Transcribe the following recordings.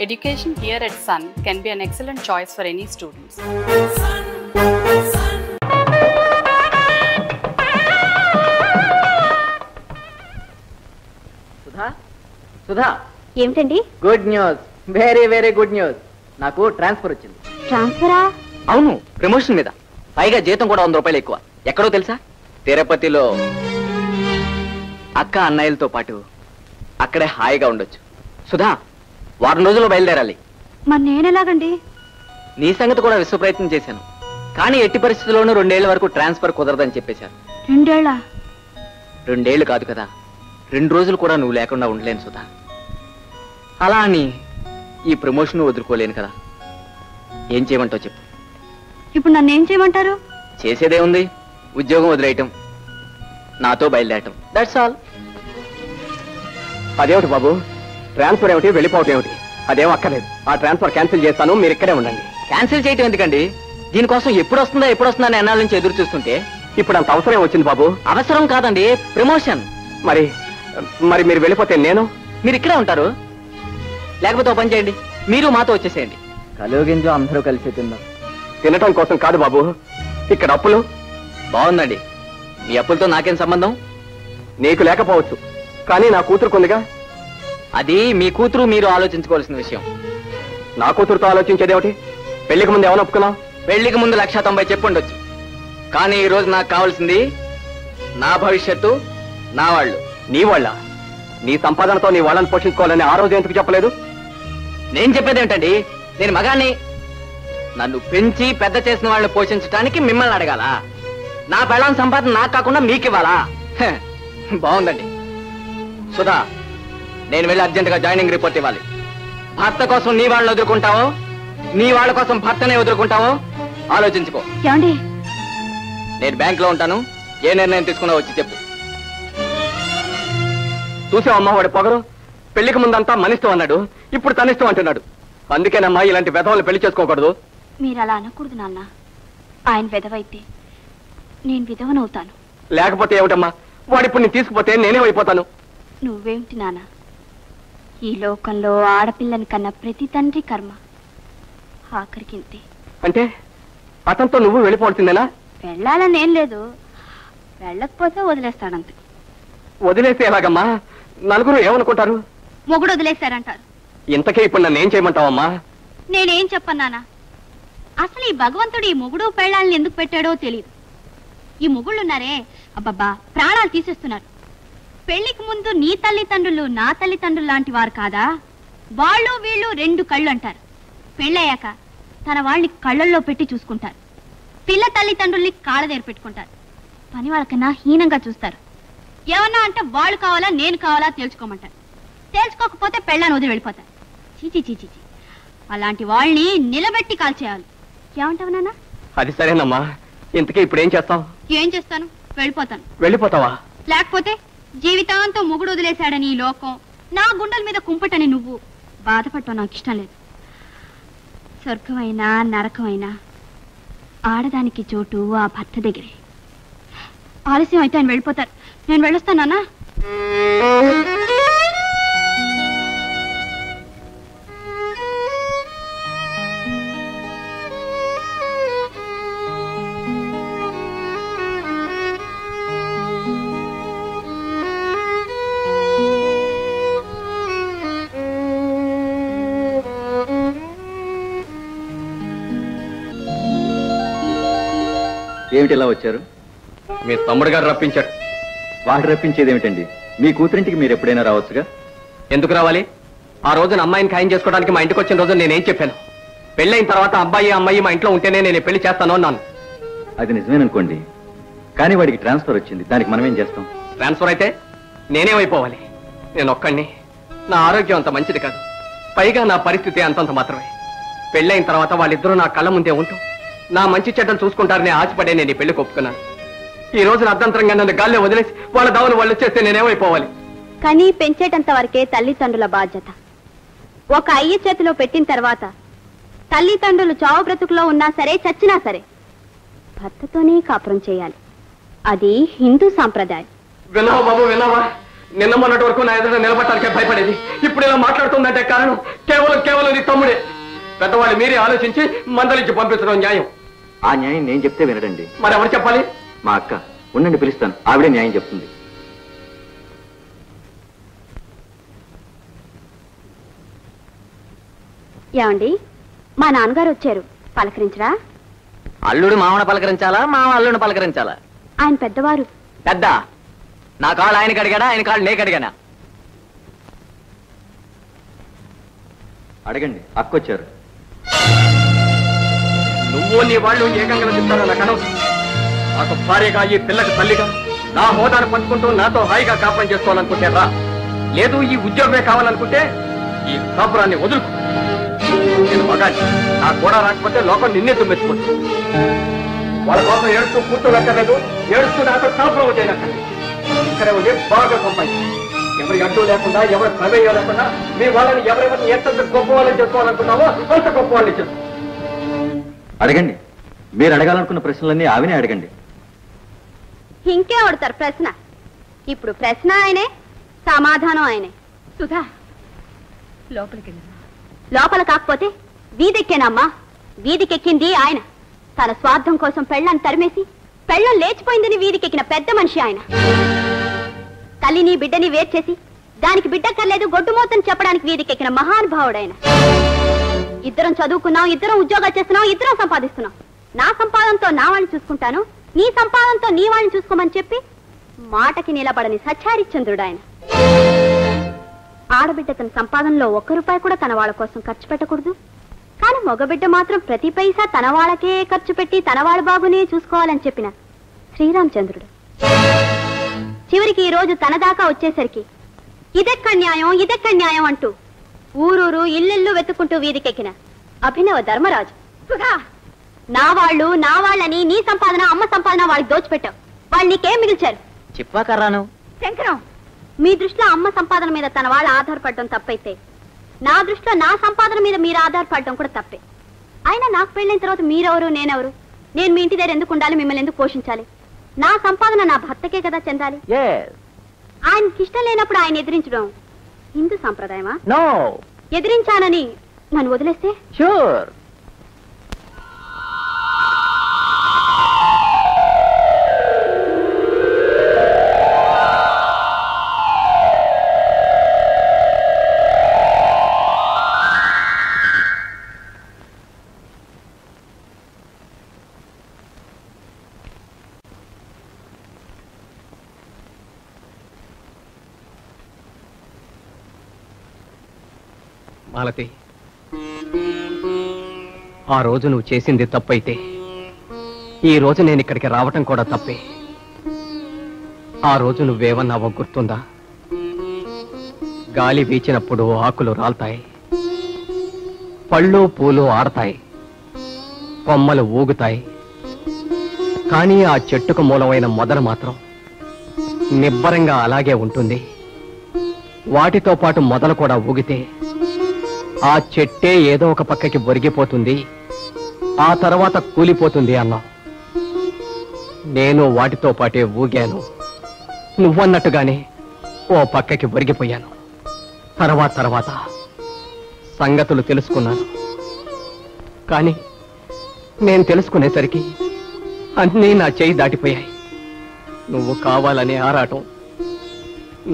Education here at Sun can be an excellent choice for any students. Sudha ఏమిటండి? Good news, very very good news. నాకు transfer వచ్చింది. ట్రాన్స్ఫరా? అవును, promotion మీద. పైగా జీతం కూడా 100 రూపాయలు ఎక్కువ. ఎక్కడో తెలుసా? తిరుపతిలో. అక్క అన్నయ్యలతో పాటు అక్కడే హాయిగా ఉండొచ్చు. సుధా, వారం రోజుల్లో బయలుదేరాలి. మరి నేనెలాగండి? నీ సంగతి కూడా విశ్వ ప్రయత్నం చేశాను, కానీ ఎట్టి పరిస్థితుల్లోనూ 2 ఏళ్ల వరకు ట్రాన్స్ఫర్ కుదరదని చెప్పేశారు. 2 ఏళ్ళా? 2 ఏళ్లు కాదు కదా, 2 రోజులు కూడా నువ్వు లేకుండా ఉండలేను సుధా. అలా అని ఈ ప్రమోషన్ వదులుకోలేను కదా. ఏం చేయమంటావు చెప్పు. ఇప్పుడు నన్ను ఏం చేయమంటారు? చేసేదే ఉంది, ఉద్యోగం వదిలేయటం, నాతో బయలుదేరటం. That's all. అదేమిటి బాబు, ట్రాన్స్ఫర్ ఏమిటి, వెళ్ళిపోవటం ఏమిటి? అదేం అక్కర్లేదు. ఆ ట్రాన్స్ఫర్ క్యాన్సిల్ చేస్తాను, మీరు ఇక్కడే ఉండండి. క్యాన్సిల్ చేయటం ఎందుకండి? దీనికోసం ఎప్పుడు వస్తుందా అని ఎన్నాళ్ళ నుంచి ఎదురు చూస్తుంటే ఇప్పుడు అంత అవసరం వచ్చింది బాబు. అవసరం కాదండి, ప్రమోషన్. మరి మరి మీరు వెళ్ళిపోతే మీరు ఇక్కడే ఉంటారు. లేకపోతే ఓ పని చేయండి, మీరు మాతో వచ్చేసేయండి. కలుగింజో అందరూ కలిసి తిందాం. తినటం కోసం కాదు బాబు, ఇక్కడ అప్పులు. బాగుందండి, మీ అప్పులతో నాకేం సంబంధం? నీకు లేకపోవచ్చు, కానీ నా కూతురుకుందిగా. అది మీ కూతురు మీరు ఆలోచించుకోవాల్సిన విషయం. నా కూతురుతో ఆలోచించేదేమిటి? పెళ్లికి ముందు ఏమైనా ఒప్పుకున్నావు? పెళ్లికి ముందు 190 చెప్పుండొచ్చు, కానీ ఈ రోజు నాకు కావాల్సింది నా భవిష్యత్తు, నా వాళ్ళు. నీ వాళ్ళ? నీ సంపాదనతో నీ వాళ్ళని పోషించుకోవాలని ఆ రోజు ఎందుకు చెప్పలేదు? నేను చెప్పేది ఏమిటండి, నేను మగాన్ని. నన్ను పెంచి పెద్ద చేసిన వాళ్ళని పోషించడానికి మిమ్మల్ని అడగాల? నా పెళ్ళాం సంపాదన నాకు కాకుండా మీకు ఇవ్వాలా? బాగుందండి. సుధా, నేను వెళ్ళి అర్జెంటుగా జాయినింగ్ రిపోర్ట్ ఇవ్వాలి. భర్త కోసం నీ వాళ్ళని వదులుకుంటావో, నీ వాళ్ళ కోసం భర్తనే వదులుకుంటావో ఆలోచించుకో. ఏమండి? నేను బ్యాంక్ లో ఉంటాను, ఏ నిర్ణయం తీసుకున్నా వచ్చి చెప్పు. చూసావమ్మా వాడి పొగరు. పెళ్లికి ముందంతా మనిస్తూ అన్నాడు, ఇప్పుడు తనిస్తూ అంటున్నాడు. అందుకేనమ్మా ఇలాంటి వెధవలు పెళ్లి చేసుకోకూడదు. మీరు అలా అనకూడదు నాన్న. ఆయన విధవైతే నేను విధవనవుతాను. లేకపోతే ఏమిటమ్మా, వాడిప్పుడు నేను తీసుకుపోతే నేనేమైపోతాను? నువ్వేమిటి నాన్న, ఈ లోకంలో ఆడపిల్లని కన్నా ప్రతి తండ్రి కర్మ ఆఖరికింతే. అంటే అతనితో నువ్వు వెళ్ళిపోతుందేనా? వెళ్ళాలని ఏం లేదు, వెళ్ళకపోతే వదిలేస్తాడంతే. వదిలేస్తే ఎలాగమ్మా? నలుగురు ఏమనుకుంటారు? మొగుడు వదిలేశారంటారు. ఇంతకే ఇప్పుడు నన్ను ఏం చేయమంటావమ్మా? నేనేం చెప్పను నాన్న. అసలు ఈ భగవంతుడు ఈ మొగుడు పెళ్ళాలని ఎందుకు పెట్టాడో తెలియదు. ఈ మొగుళ్ళున్నారే, అబ్బబ్బా, ప్రాణాలు తీసేస్తున్నారు. పెళ్లికి ముందు నీ తల్లిదండ్రులు నా తల్లిదండ్రులు లాంటి వారు కాదా? వాళ్ళు వీళ్ళు 2 కళ్ళు అంటారు. పెళ్ళయ్యాక తన వాళ్ళని కళ్ళల్లో పెట్టి చూసుకుంటారు. పిల్ల తల్లిదండ్రుల్ని కాళ్ళ దగ్గర పెట్టుకుంటారు. పని వాళ్ళకన్నా హీనంగా చూస్తారు. ఏమన్నా అంటే వాళ్ళు కావాలా నేను కావాలా తేల్చుకోమంటారు. తేల్చుకోకపోతే పెళ్ళాన్ని వదిలి వెళ్ళిపోతారు. చీచి చీచి. అలాంటి వాళ్ళని నిలబెట్టి కాల్చేయాలి. ఏమంటావు నాన్న? అది సరేనమ్మా, ఇంతకీ ఇప్పుడు ఏం చేస్తావు? ఏం చేస్తాను, వెళ్ళిపోతాను. వెళ్ళిపోతావా? లేకపోతే జీవితాంతం మొగుడు వదిలేశాడని ఈ లోకం, నా గుండెల మీద కుంపటని నువ్వు బాధపడటం నాకు ఇష్టం లేదు. స్వర్గమైనా నరకమైనా ఆడదానికి చోటు ఆ భర్త దగ్గరే. ఆలస్యం అయితే ఆయన వెళ్ళిపోతారు. నేను వెళ్ళొస్తానా? ఏమిటి ఇలా వచ్చారు? మీ తమ్ముడు గారు రప్పించారు. వాడు రప్పించేది ఏమిటండి? మీ కూతురింటికి మీరు ఎప్పుడైనా రావచ్చుగా. ఎందుకు రావాలి? ఆ రోజున అమ్మాయిని ఖాయం చేసుకోవడానికి మా ఇంటికి వచ్చిన రోజు నేనేం చెప్పాను? పెళ్ళైన తర్వాత అబ్బాయి అమ్మాయి మా ఇంట్లో ఉంటేనే నేను పెళ్లి చేస్తాను అన్నాను. అది నిజమేననుకోండి, కానీ వాడికి ట్రాన్స్ఫర్ వచ్చింది, దానికి మనం ఏం చేస్తాం? ట్రాన్స్ఫర్ అయితే నేనేమైపోవాలి? నేను ఒక్కడిని. నా ఆరోగ్యం అంత మంచిది కాదు, పైగా నా పరిస్థితి అంతంత మాత్రమే. పెళ్ళైన తర్వాత వాళ్ళిద్దరూ నా కళ్ళ ముందే ఉంటూ నా మంచి చెడ్డలు చూసుకుంటారని ఆశపడే నేను ఈ పెళ్లి ఒప్పుకున్నాను. ఈ రోజున అర్ధంతరంగా నన్ను గాల్లో వదిలేసి వాళ్ళ దావులు వాళ్ళు చేస్తే నేనేమైపోవాలి? కానీ పెంచేటంత వరకే తల్లిదండ్రుల బాధ్యత. ఒక అయ్య చేతిలో పెట్టిన తర్వాత తల్లిదండ్రులు చావు బ్రతుకులో ఉన్నా సరే చచ్చినా సరే భర్తతోనే కాపురం చేయాలి. అది హిందూ సాంప్రదాయం. విన్నావా బాబు, విన్నావా? నిన్న మొన్నటి వరకు నా ఎదుట నిలబడటానికే భయపడేది. ఇప్పుడు ఇలా మాట్లాడుతుందంటే కారణం కేవలం నీ తమ్ముడే. పెద్దవాళ్ళు మీరే ఆలోచించి మందలించి పంపించడం న్యాయం. ఆ న్యాయం నేను చెప్తే వినడండి. మరి ఎవరు చెప్పాలి? మా అక్క. ఉండండి, పిలుస్తాను. ఆవిడే న్యాయం చెప్తుంది. ఏమండి, మా నాన్నగారు వచ్చారు, పలకరించరా? అల్లుడు మామను పలకరించాలా, మామ అల్లుడిని పలకరించాలా? ఆయన పెద్దవారు. పెద్ద నా కాళ్ళు ఆయనకి అడిగాడా, ఆయన కాళ్ళు నీకు అడిగానా? అడగండి, అక్కొచ్చారు. నువ్వు నీ వాళ్ళు ఏకంగా చెప్తారో నాకు అనవసరం. నాకు భార్యగా, ఈ పిల్లకి తల్లిగా నా హోదాను పంచుకుంటూ నాతో హాయిగా కాపురం చేసుకోవాలనుకుంటే రా. లేదు ఈ ఉద్యోగమే కావాలనుకుంటే ఈ కాపురాన్ని వదులుకో. నేను మగాన్ని, నాకు కూడా రాకపోతే లోకం నిన్నే తుమ్మెచ్చుకుంటుంది. వాళ్ళ కోసం ఏడుస్తూ కూర్చోనక్కర్లేదు, ఏడుస్తూ నాతో కాపురం చేయనక్కర్లేదు. ఇక్కడే ఉండి బాగా సంపాదించి ఎవరి అడ్డు లేకుండా, ఎవరి ప్రమేయం లేకుండా మీ వాళ్ళని ఎవరెవరిని ఎంత గొప్ప వాళ్ళని చేసుకోవాలనుకున్నావో అంత గొప్ప వాళ్ళని చేసుకో. అడగండి, మీరు అడగాలనుకున్న ప్రశ్నలన్నీ ఆవినే అడగండి. ఇంకే అడుగుతారు ప్రశ్న? ఇప్పుడు ప్రశ్న ఆయనే, సమాధానం ఆయనే. సుధా, లోపల కాకపోతే వీధెక్కేనమ్మా. వీధికెక్కింది ఆయన. తన స్వార్థం కోసం పెళ్ళాన్ని తరిమేసి పెళ్ళం లేచిపోయిందని వీధికెక్కిన పెద్ద మనిషి ఆయన. తల్లిని బిడ్డని వేర్చేసి దానికి బిడ్డక్కర్లేదు గొడ్డుమోతని చెప్పడానికి వీధికెక్కిన మహానుభావుడు ఆయన. ఇద్దరం చదువుకున్నాం, ఇద్దరం ఉద్యోగాలు చేస్తున్నాం, ఇద్దరం సంపాదిస్తున్నాం. నా సంపాదనతో నా వాళ్ళని చూసుకుంటాను, నీ సంపాదనతో నీ వాళ్ళని చూసుకోమని చెప్పి మాటకి నిలబడని సత్యారిచంద్రుడు ఆయన. ఆడబిడ్డ తన సంపాదనలో 1 రూపాయి కూడా తన వాళ్ళ కోసం ఖర్చు పెట్టకూడదు. కానీ మగబిడ్డ మాత్రం ప్రతి పైసా తన వాళ్ళకే ఖర్చు పెట్టి తన వాళ్ళ బాబునే చూసుకోవాలని చెప్పిన శ్రీరామచంద్రుడు. చివరికి ఈ రోజు తన దాకా వచ్చేసరికి ఇదెక్కడ న్యాయం అంటూ ఊరూరు ఇల్లెల్లు వెతుక్కుంటూ వీధికెక్కిన అభినవ ధర్మరాజు. నా వాళ్ళని నీ సంపాదన అమ్మ సంపాదన వాళ్ళకి దోచిపెట్టావు. వాళ్ళు నీకేం మిగిల్చారు? చెప్పాకర్రాను. శంకరం, మీ దృష్టిలో అమ్మ సంపాదన మీద తన వాళ్ళు ఆధారపడడం తప్పైతే నా దృష్టిలో నా సంపాదన మీద మీరు ఆధారపడడం కూడా తప్పే. అయినా నాకు పెళ్ళైన తర్వాత మీరెవరు, నేనెవరు? నేను మీ ఇంటి దగ్గర ఎందుకు ఉండాలి, మిమ్మల్ని ఎందుకు పోషించాలి? నా సంపాదన నా భర్తకే కదా చెందాలి. ఆయనకి ఇష్టం లేనప్పుడు ఆయన ఎదిరించడం హిందూ సంప్రదాయమా? ఎదిరించానని నన్ను వదిలేస్తే? షూర్. మాలతి, ఆ రోజు నువ్వు చేసింది తప్పైతే ఈ రోజు నేను ఇక్కడికి రావటం కూడా తప్పే. ఆ రోజు నువ్వేమన్నావో గుర్తుందా? గాలి వీచినప్పుడు ఆకులు రాల్తాయి, పళ్ళు పూలు ఆడతాయి, కొమ్మలు ఊగుతాయి. కానీ ఆ చెట్టుకు మూలమైన మొదలు మాత్రం నిబ్బరంగా అలాగే ఉంటుంది. వాటితో పాటు మొదలు కూడా ఊగితే ఆ చెట్టే ఏదో ఒక పక్కకి ఒరిగిపోతుంది, ఆ తర్వాత కూలిపోతుంది అన్నావు. నేను వాటితో పాటే ఊగాను, నువ్వన్నట్టుగానే ఓ పక్కకి ఒరిగిపోయాను. తర్వాత సంగతులు తెలుసుకున్నాను. కానీ నేను తెలుసుకునేసరికి అన్నీ నా చేయి దాటిపోయాయి. నువ్వు కావాలనే ఆరాటం,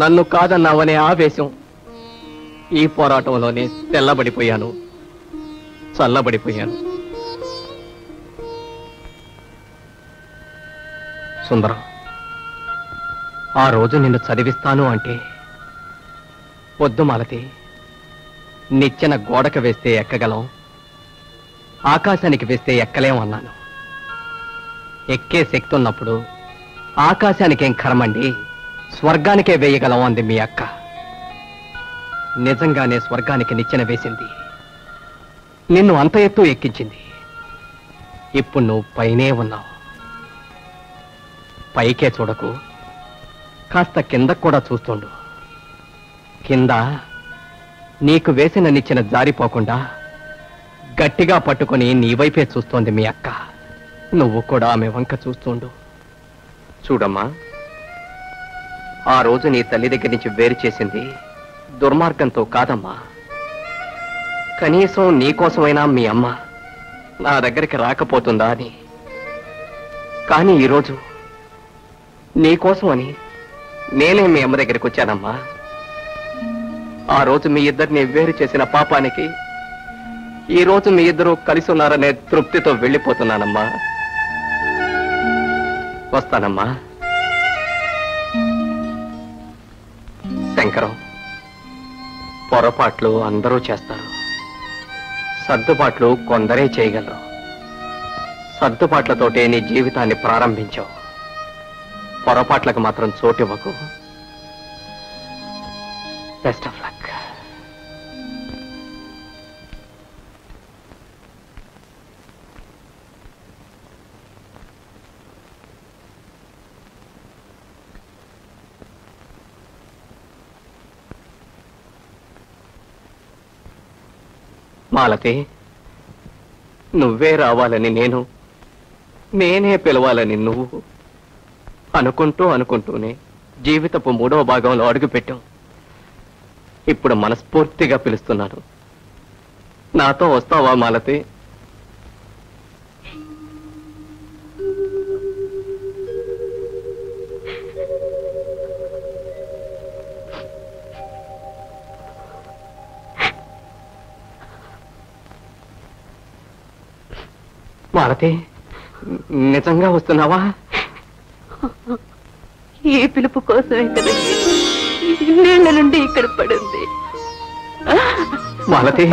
నన్ను కాదన్నావనే ఆవేశం, ఈ పోరాటంలోనే తెల్లబడిపోయాను, చల్లబడిపోయాను. సుందరం, ఆ రోజు నిన్ను చదివిస్తాను అంటే వద్దు మాలతి, నిచ్చెన గోడకు వేస్తే ఎక్కగలం, ఆకాశానికి వేస్తే ఎక్కలేం అన్నాను. ఎక్కే శక్తి ఉన్నప్పుడు ఆకాశానికేం కర్మండి, స్వర్గానికే వేయగలం అంది మీ అక్క. నిజంగానే స్వర్గానికి నిచ్చెన వేసింది, నిన్ను అంత ఎత్తు ఎక్కించింది. ఇప్పుడు నువ్వు పైనే ఉన్నావు. పైకే చూడకు, కాస్త కిందకు కూడా చూస్తుండు. కింద నీకు వేసిన నిచ్చెన జారిపోకుండా గట్టిగా పట్టుకొని నీ వైపే చూస్తోంది మీ అక్క. నువ్వు కూడా ఆమె వంక చూస్తుండు. చూడమ్మా, ఆ రోజు నీ తల్లి దగ్గర నుంచి వేరు చేసింది దుర్మార్గంతో కాదమ్మా. కనీసం నీకోసమైనా మీ అమ్మ నా దగ్గరికి రాకపోతుందా అని. కానీ ఈరోజు నీకోసం అని నేనే మీ అమ్మ దగ్గరికి వచ్చానమ్మా. ఆ రోజు మీ ఇద్దరిని వేరు చేసిన పాపానికి ఈ రోజు మీ ఇద్దరు కలిసి ఉన్నారనే తృప్తితో వెళ్ళిపోతున్నానమ్మా. వస్తానమ్మా. శంకరం, పొరపాట్లు అందరూ చేస్తారు, సర్దుబాట్లు కొందరే చేయగలరు. సర్దుబాట్లతోటే నీ జీవితాన్ని ప్రారంభించావు. పొరపాట్లకు మాత్రం చోటివ్వకు. Best of luck. మాలతి, నువ్వే రావాలని నేనే పిలవాలని నువ్వు అనుకుంటూనే జీవితపు 3వ భాగంలో అడుగుపెట్టాం. ఇప్పుడు మనస్ఫూర్తిగా పిలుస్తున్నాను. నాతో వస్తావా మాలతి? మాలతి, నిజంగా వస్తున్నావా? ఈ పిలుపు కోసమే కదా ఇన్నేళ్ల నుండి ఇక్కడ పడింది. మాలతి,